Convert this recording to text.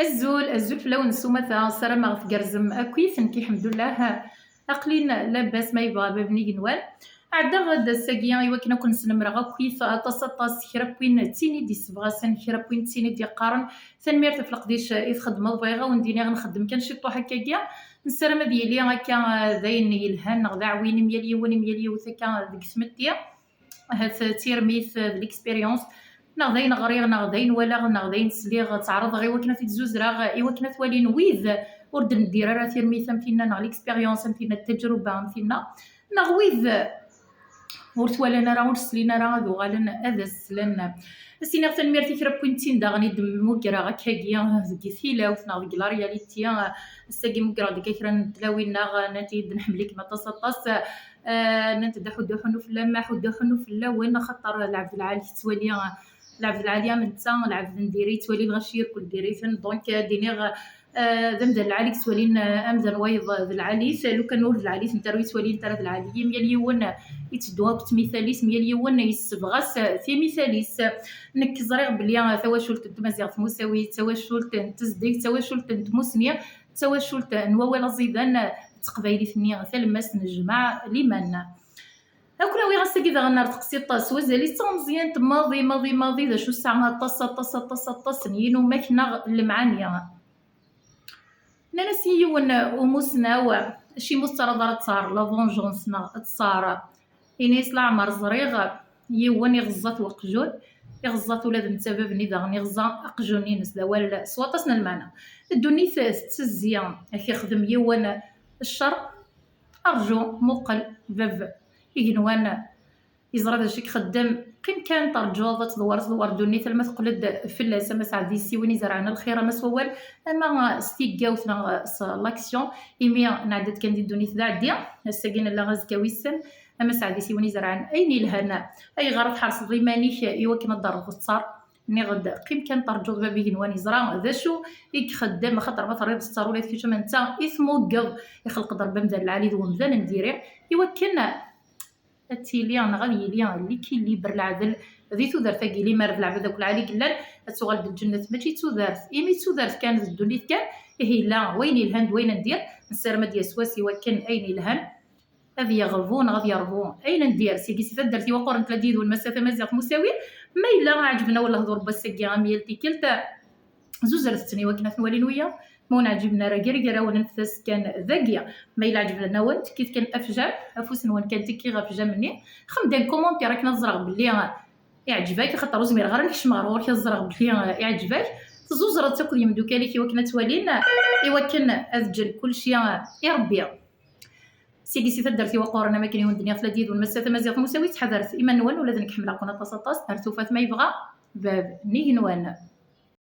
الزول فلاون السومة سلامة في قرزم كويس نكي الحمد لله. أقلين لاباس ما يبغى بابني قنوال عدا غدا الساقية إوا كنا كنسنمرا كويس طاس كرا كوين تيني دي سبغاسان كرا كوين تيني دي قارن ثنميرت في القديش يتخدم بغيغا ونديني غنخدم كان شي طوح هكاكيا نسرم ديالي هكا داين يلهان غدا عوين ميال يوان ميال يوث هكا ديك سمتيا هات تيرميث ليكسبيريونس نغداين غريغ نغداين ولا نغداين سليغ تعرض غير وكنا في تزوزراغ ايوا كنا ثوالين ويذ ورد ندير راه تيرميث متينا نغ ليكسبيريونس متينا التجربه متينا نغويذ ورتوالنا راه ورسلينا راه ذو غالن هذا السلان السينيغ تنميرتي كرا بوينتين دا غني دم موكرا هكاكيا زكي ثيلا وثنا ديك لا رياليتي الساقي موكرا ديك كرا نتلاوينا نتي نحملك ما تصطاس نتدحو دحنو في ما حدحنو في لا وين خطر العبد العالي توالي العبد العاليه من تا العبد نديري توالي الغشير كل ديريثن دونك دينيغ ذمد العالي توالين امزن وايض ذا العالي لو كان نور العالي انت روي توالي انت ذا العالي ميال يون يتدوها بتمثاليس ميال يون يسبغاس في مثاليس نك زريغ بلي ثواشولت تمازيغ مساوي ثواشولت تزديك ثواشولت تموسنيه ثواشولت نواويل زيدان تقبايلي ثني ثلماس نجمع لمن كنا وي غاساكي دا غنار تقسي طاس وزالي مزيان ماضي ذا شو الساعه طاس نين وماكنا المعانيه نانسي يون ومسنا شي مسترض تصار لا فونجونس تصار انيس العمر زريغ يون يغزات وقجون يغزات ولاد نتسبب دا غني غزا اقجوني نس دوال سواطسنا المعنى الدنيا تزيان كيخدم يون الشر ارجو مقل باب يقنوان يزرى داكشي كيخدم كان كان ترجو تدور دوني تما تقلد فلاسه ما سعديسي وين زرعنا الخير ما سوال اما ستيكا وثنا لاكسيون ايمي نعدد كان دي دوني تاع الساكين لا غاز كويسن اما سعديسي وين زرعنا اين الهنا اي غرض حرص ضيمانيك ايوا كيما الدار تصار ني غد قيم كان ترجو بابي يقنوان يزرع ذا شو يخدم خاطر ما طريق الصارولات كيفاش انت اسمو قض يخلق ضربه مدار العالي ومدان نديري ايوا كان التيلي انا غادي ليا اللي كيليبر العدل ذي تودرت كيلي مار العبد داك العالي كلال تسوغال الجنه ماشي تودرت ايمي تودرت كانت الدنيا كان هي لا وين الهند وين ندير السرمه ديال سواسي وكان اين الهند هذه يغرفون غادي يرفون اين ندير سيكي سيفات درتي وقرن تلاديد والمسافه مازال مساوي ما الا عجبنا ولا هضر بسكي غاميلتي كلتا زوج رثني وكنا نوالي نويا مون عجبنا راه كركرا ونفس كان ذاكيه ما الا عجبنا ونت كيف كان افجام افوس نون كانت كي غافجام مني خمدان كومونتي راك نزرع بلي يعجبك خاطر زمير غير نحشمر ورك نزرع بلي يعجبك زوج راه تاكل يمدو كالي وكنا توالين ايوا كان اذجل كلشي يا ربي سيدي سيفات درتي وقورنا ما كاين يوم الدنيا ثلاثيد والمسافه مازال مساوي تحضرت اما نوال ولا ذنك حمله قناه طاس ارتوفات ما يبغى باب ني نوان